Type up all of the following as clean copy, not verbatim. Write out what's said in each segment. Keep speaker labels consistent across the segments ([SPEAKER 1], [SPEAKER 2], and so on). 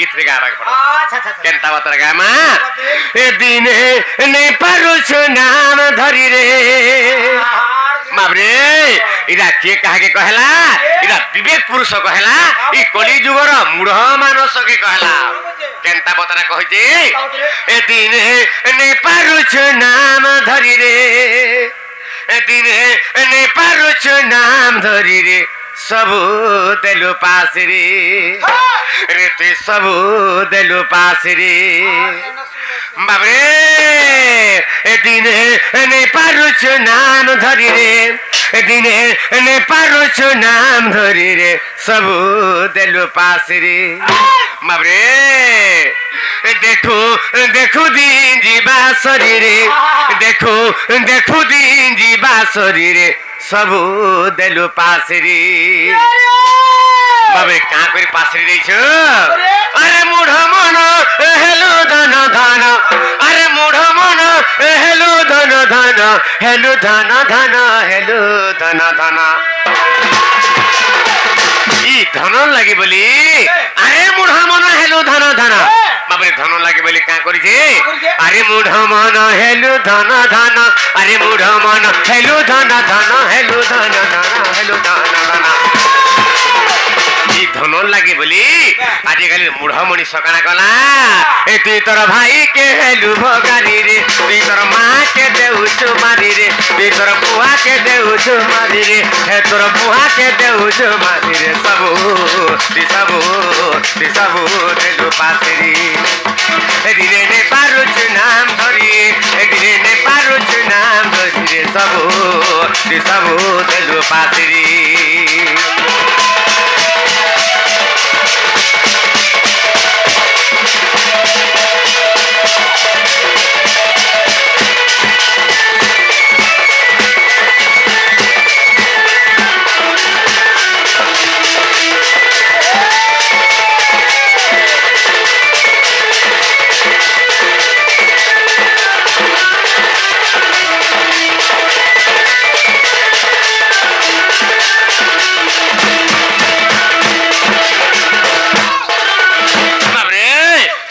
[SPEAKER 1] गीत रे गाबा पड़ा अच्छा केनता बतर गामा ए दिने नै पारुछ नाम धरि रे बाबरे इरा के कहा के कहला इरा विवेक पुरुष कहला ई कली जुगर मूढ़ मानस के कहला केनता बतर कहजे ए दिने नै पारुछ नाम धरि रे ए दिने नै पारुछ नाम धरि रे सबु देलु पासरी रे तु सबु देलु पासरी बाबरे ए दिने नै पारुछ नाम धरि रे ए दिने नै पारुछ नाम धरि रे सबु देलु पासरी बाबरे देखु देखु दिन जीवा शरीरे देखु देखु दिन जीवा शरीरे सबु देलु पासरी बाबे कहाँ करी पासरी देइछु अरे मूढ़ मन हेलो धन धन अरे मूढ़ मन हेलो धन धन हेलो धन धन हेलो धन धन ई धन लागि बोली अरे मूढ़ मन हेलो धन धन बाबरे धन लागि बोली का करी छे अरे मूढ़ मन हेलो धन धन अरे मूढ़ मन हेलो धन धन हेलो धन धन हेलो धन धन ई धन लागि बोली आजि काली मूढ़ मनी सकाना कला ए तू तोर भाई के हेलु भगारी रे तू तोर मां के देउछु मारी रे तू तोर बुआ के देउछु मारी रे हे तोर बुआ के देउछु मारी रे सबु देलु पासरी ए दिने ने पारुछ नाम धरि ए दिने ने पारुछ नाम धरि रे सबु देलु पासरी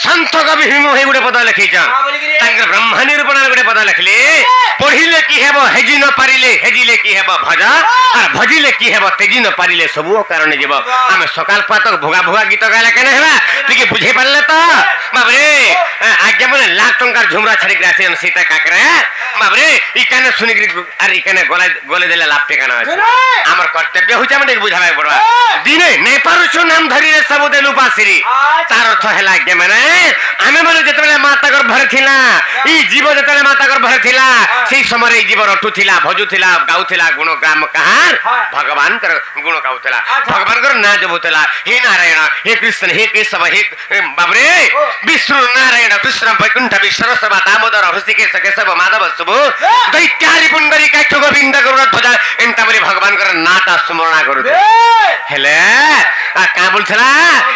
[SPEAKER 1] गोटे पद लिखी ब्रह्म निरूपण गोटे पद लिखले पढ़िले कि हेब हेजी न पारिले हेजिले कि हेब भज और भजिले कि हेब तेजी न पारिले सबु कारण जीव आम सकाल पातक भोगा भोगा गीत गाला केना हेबा टिके बुझे पारले त बाबरे आज्ञा मने लाख टंकार झुमरा छाड़ी ग्रासे सीता काकरा बाबरे ई काने सुनि अरे ई काने गोले देले लाभ टेकाना हमर कर्तव्य होइछ मने बुझाबे पड़बा दिने नै पारुछु नाम धरि रे सबु देलु पासरी तार अर्थ हैला आज्ञा मने आमे मने जेतबेले माता गर्भरे थिला ई जीव जेतबेले माता गर्भरे थिला सेही समय ई जीव रटुथिला भजुथिला गाउथिला गुण गाम कहार भगवान कर गुण गाउथिला भगवान कर ना जबुथिला हे नारायण हे कृष्ण हे केशव हे बाबरे विष्णु नारायण कृष्ण वैकुंठ विश्वरसवा दामोदर हृषिकेश केशव माधव सुबो दैत्यारि पुंडरी काक्ष गोविंद गरुड़ ध्वजा एंता बोली भगवान कर नाटा स्मरण करू हेले आ का बोलथला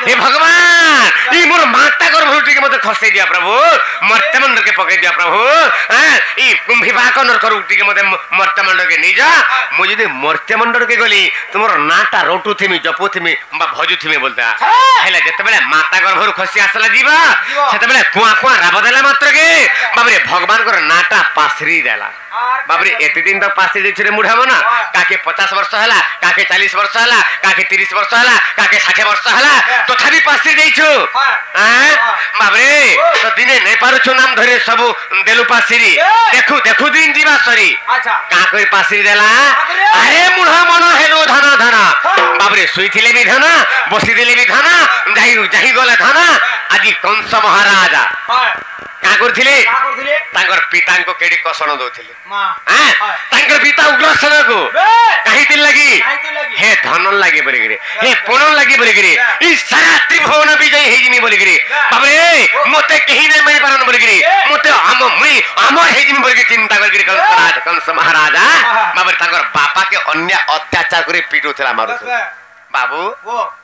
[SPEAKER 1] हे भगवान ई मोर माता गर्भ के मते खसै दिया प्रभु मर्त्यमंडल के पकड़ दिया प्रभु ई कुंभिपाक नरक रुटी के मते मर्त्यमंडल के निजा मु जदी मर्त्यमंडल के गली तुमर नाटा रोटु थिमी जपु थिमी बा भजु थिमी बोलता हेले जते बेले माता गर्भ खसी आसला जीवा सेते बेले कुआ कुआ राब देला मात्र के बाबरे भगवान कर नाटा पासरी देला बाबरे एते दिन तक पासरी दे छरे मुढा मना काके 50 वर्ष हला काके 40 वर्ष हला काके 30 वर्ष हला काके 60 वर्ष हला तथापि पासरी देइछु बाबरे तो दिने नै पारुछु नाम धरे सबु देलु पासरी देखु देखु दिन जीवा सरी अच्छा का कोई पासरी देला अरे मुढा मन हेलो धन धन बाबरे सुइथिले भी धन बसी देले भी धन जाहि गले धन आदि कंस महाराजा का करथिले तांकर पिता को केडी कसण दोथिले हां तांकर पिता उग्रसेन को काहे दिल लगी हे धन लागि बोली रे हे पुण लागि बोली रे ई सारा त्रिभुवन विजय हे जिमी बोली रे बाबरे मते केही नै मारि पारन बोली रे मते हम हे जिमी बोली चिंता कर कंस महाराजा बाबरे तांकर बापा के अन्य अत्याचार करे पिटुथला मारुथला बाबू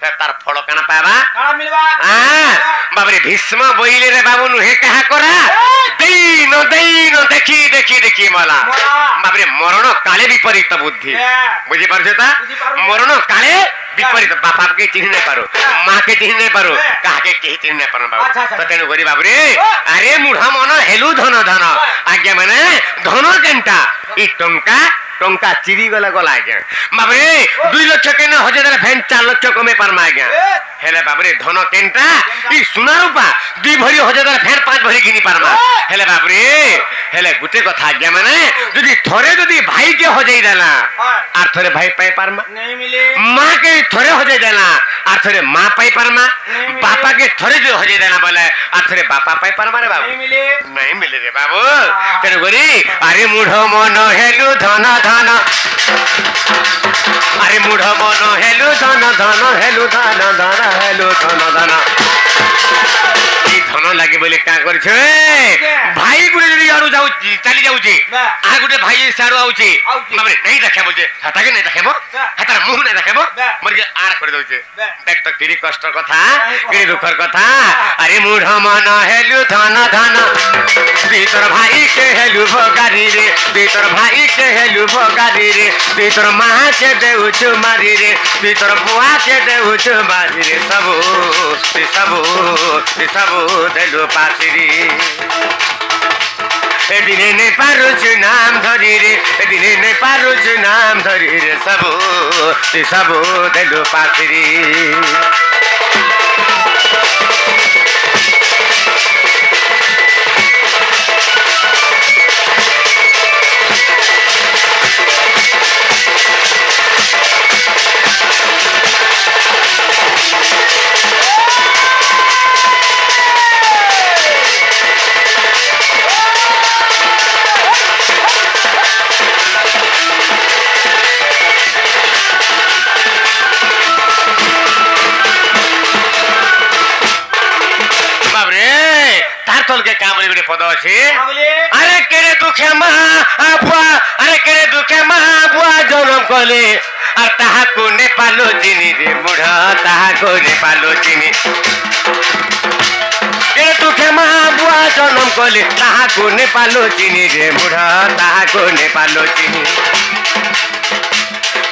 [SPEAKER 1] तार फल काना पाबा काना मिलबा हां बाबरे भीष्म बोइले रे बाबू नुहे कहा करा देइन देइन देखी देखी देखी मला बाबरे मरण काले विपरीत बुद्धि बुझी पारछे ता मरण काले विपरीत बापा के चिन्ह नहीं पारो माँ के चिन्ह नहीं पारो कहा के कहीं चिन्ह नहीं पारो बाबू तो तेनु करी बाबरे अरे मुढ़ा मन हेलु धन धन आज्ञा माने धन केनटा ई टंका टंका चिरी गला गला आज्ञा बाबरे 2 लाख के न हजे देले फैन 4 लाख कमे पारमा आज्ञा हेले बाबरे धन केनटा ई सुना रूपा 2 भरी हजे देले फैन 5 भरी घिनी पारमा हेले बाबरे हेले गुटे कथा आज्ञा माने जदी थरे जदी भाई के हजे देला आर थरे भाई पाई पारमा नहीं मिले मां के थरे हजे देला आर थरे मां पाई पारमा बापा के थरे जो हजे देला बोले आर थरे बापा पाई पारमा रे बाबू नहीं मिले रे बाबू तेरे गोरी अरे मुढ़ो मन हेलु धन धन अरे मुढ़ मन हेलु धन धन हेलु धन धन हेलु धन धन धन लगे बोले क्या कर भाई गुटे जदि यारू जाऊ चली जाऊची आ गुटे भाई सारू आउची माने नहीं देखे बोलजे हता के नहीं देखेबो हता मुंह नहीं देखेबो मर के आर कर दोचे देख तो किरी कष्ट कथा किरी दुखर कथा अरे मुढ़ मन हेलु धन धन भीतर भाई के हेलु भगारी रे भीतर भाई के हेलु भगारी रे भीतर मां के देउछ मारी रे भीतर बुआ के देउछ मारी रे सबो देलु पासिरी ए दिने ने पारुछ नाम धरी रे ए दिने ने पारुछ नाम धरी रे सबो देलु पासिरी के काम रे पद अछि अरे केरे दुखे महा बुआ अरे केरे दुखे महा बुआ जन्म कले और ताहा को नेपालो चिनी रे मुढ़ा ताहा को नेपालो चिनी केरे दुखे महा बुआ जन्म कले ताहा को नेपालो चिनी रे मुढ़ा ताहा को नेपालो चिनी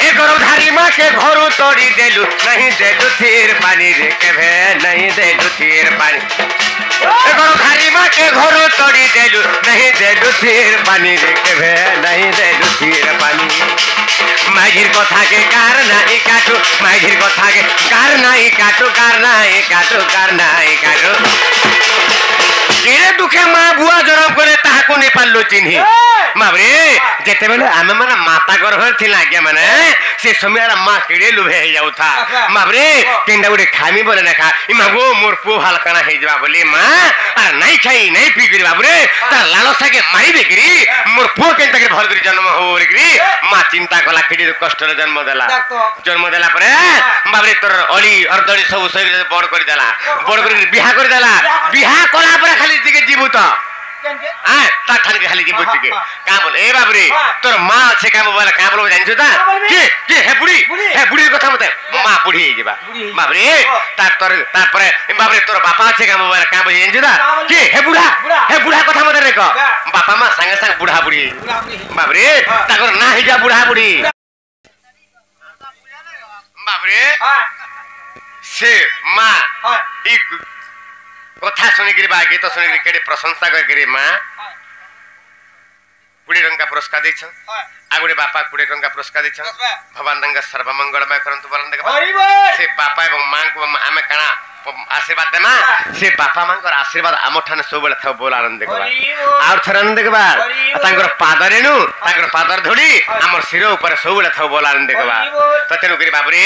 [SPEAKER 1] ए गरधारी माँ के घरू तोड़ी देलु नहीं देलु थीर पानी रे केभे नहीं देलु थीर पानी गरधारी माँ के घरू तोड़ी देलु नहीं देलु थीर पानी रे केभे नहीं देलु थीर पानी माझिर कथा के कार नहीं काटू माझिर कथा के कार नहीं काटू कार नहीं काटू कार नहीं काटू केरे दुखे माँ बुआ जन्म करे ताहा को नेपाल लो चिन्ही माबरे जेते बेले आमे माने माता गर्भ थिला आज्ञा माने से समय माँ केड़े लुभे हे जाउ था माबरे केंडा गुडे खामी बोले ना खा इमा गो मोर पो हलकना हे जवा बोले माँ अरे नहीं खाई नहीं पी करी बाबरे तार लालसा के मारी दे करी मोर पो केंटा के भर करी जन्म हो रे करी माँ चिंता कला केडी कष्ट रे जन्म देला परे बाबरे तोर अली अर्दड़ी सब शरीर बड़ करी देला बड़ करी बिहा करी देला बिहा कला पर खाली दिके जीवत हां ता खाली खाली जीवत के का बोले ए बाबरे तोर माँ से काम बोला का बोल जानिछु ता के हे बुढ़ी कथा मते माँ बुढ़ी हे जेबा बाबरे ता तोर ता परे बाबरे तोर बापा से काम बोला का बोल जानिछु ता के हे बुढ़ा कथा मते रे को बापा माँ संगे संग बुढ़ा बुढ़ी बाबरे ताकर ना हे जा बुढ़ा बुढ़ी बाबरे से माँ एक कथा सुनिक गीत सुनिक केडे प्रशंसा कर माँ 20 टंका पुरस्कार दैछ आ गुडे बापा 20 टंका पुरस्कार दैछ भगवान दंगा सर्वमंगलमय करंतु बरन देख से बापा एवं मां को आमे कणा आशीर्वाद देमा से बापा मां को आशीर्वाद आम ठाने सब बेले था बोल आनंद देखबा और थर आनंद देखबा तांकर पाद रेणु तांकर पादर धोड़ी हमर सिर ऊपर सब बेले था बोल आनंद देखबा तो तेनु करी बाबरे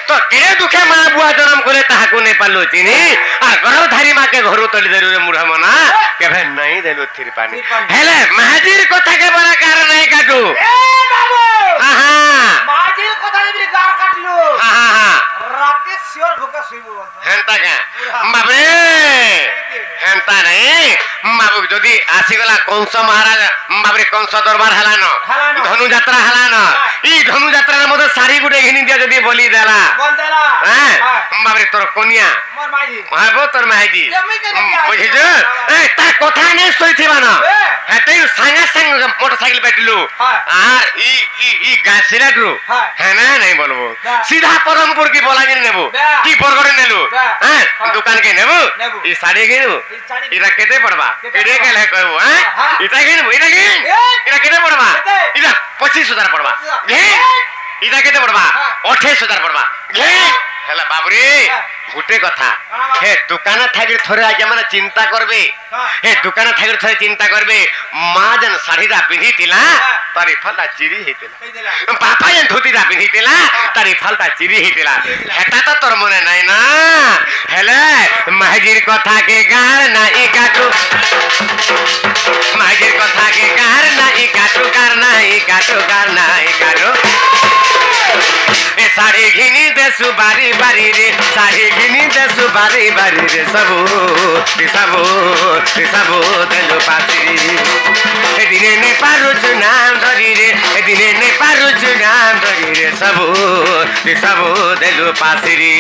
[SPEAKER 1] तो केरे दुखे मां बुआ जन्म करे ताहा को नै पालो चिनी आ गरधारी मां के घरो तली देरु रे मुढ़ा मना केभे नहीं देलु थिर पानी हेले महाजीर कथा के बड़ा कारण नहीं काटू ए बाबू हां महाजीर कथा भी गार काटलु हां राते सिर भोका सुइबो हेंता का बाबरे ହେନ୍ତା ନାଇଁ ବାବୁ ଯଦି ଆସିଗଲା କଂସ ମହାରାଜ ବାବୁରେ କଂସ ଦରବାର ହେଲାନ ଧନୁ ଯାତ୍ରା ହେଲାନ ଇ ଧନୁ ଯାତ୍ରାରେ ମତେ ଶାଢୀ ଗୁଟେ ଘିନି ଦିଅ ଯଦି ବୋଲି ଦେଲା ବାବୁରେ ତୋର କନିଆ ହବ ତୋର ମାଇଜି ବୁଝିଛୁ ତା କଥା ନେଇ ଶୋଇଥିବା ନା ହେତେ ସାଙ୍ଗେ ସାଙ୍ଗେ ମୋଟରସାଇକେଲ बैठलू আর ই গাছিরাটু হ্যাঁ নাই বলবো সিধা পরমপুর কি বলাগির নেবো কি বরগড়ে নেলু হ্যাঁ দোকান কে নেবো ই শাড়ি কিনবো এটা কেতে পড়বা কেটে গেলে কইবো হ্যাঁ এটা কিনবো এটা কেতে পড়বা এটা 25,000 পড়বা ঘে এটা কেতে পড়বা 28,000 পড়বা ঘে হেলা বাবুরে গোটে কথা হে দোকান থাকি থরে আগে মানে চিন্তা করবে হে দোকান থাকি থরে চিন্তা করবে মা যেন শাড়িটা পিঁধিলা তার ইফালটা চিরি হইতিলা বাপা যেন ধুতিটা পিঁধিলা তার ইফালটা চিরি হইতিলা হেটা তো তোর মনে নাই না হেলে মাঝির কথা কে গার নাই কাটু মাঝির কথা কে গার নাই কাটু গার নাই কাটু গার নাই কাটু साड़ी घिनी देसु बारी बारी रे साड़ी घिनी देसु बारी बारी रे सबू देलो पासी ए दिने ने पारुछु नाम धरी रे ए दिने ने पारुछु नाम धरी रे सबू देलो पासी रे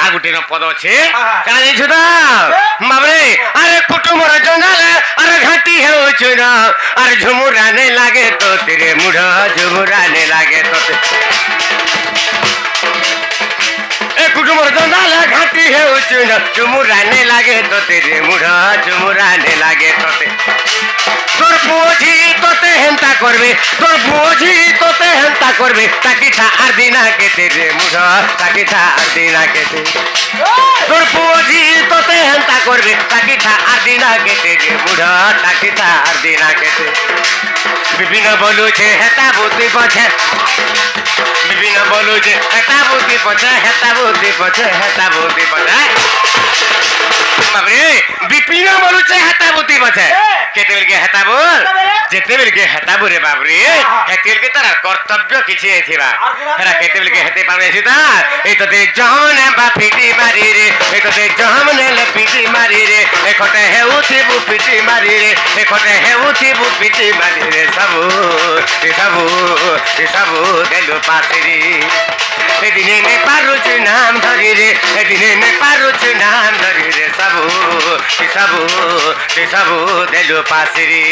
[SPEAKER 1] आगुटेन पद अच्छे कना जाइछु त बाबरे अरे कुटुमर जंगल अरे घाटी हेउछु न अरे झुमुरा नै लागे तो तेरे मुढा झुमुरा नै लागे तो ए कुटुमर जंगल घाटी हेउछु न झुमुरा नै लागे तो तेरे मुढा झुमुरा नै लागे तो तोर बोझी तोते हेंता करबे तोर बोझी तोते हेंता करबे ताकि था आरदिना के तेरे मुढा ताकि था आरदिना के तोर बोझी तोते हेंता करबे ताकि था आरदिना के तेरे मुढा ताकि था आरदिना के विभिन्न बोलू छे हेता बुद्धि पछे विभिन्न बोलू छे हेता बुद्धि पछे हेता बुद्धि पछे हेता बुद्धि पछे बाबरे विपिन बोलू छे हेता बुद्धि पछे केते बेल के हेता बोल जेते बेल के हेता बोरे बाबरे हेते बेल के तार कर्तव्य किछि एथिबा हेरा केते बेल के हेते पावे सिता ए तो दे जहन बा पिटी मारी रे ए तो दे जहन ने पिटी मारी रे ए खटे हे उठी बु पिटी मारी रे ए खटे हे उठी बु पिटी मारी रे सबू देलो पासरी ए दिने ने पारुछु नाम धरी रे ए दिने ने पारुछु नाम धरी रे सबू देलो पासरी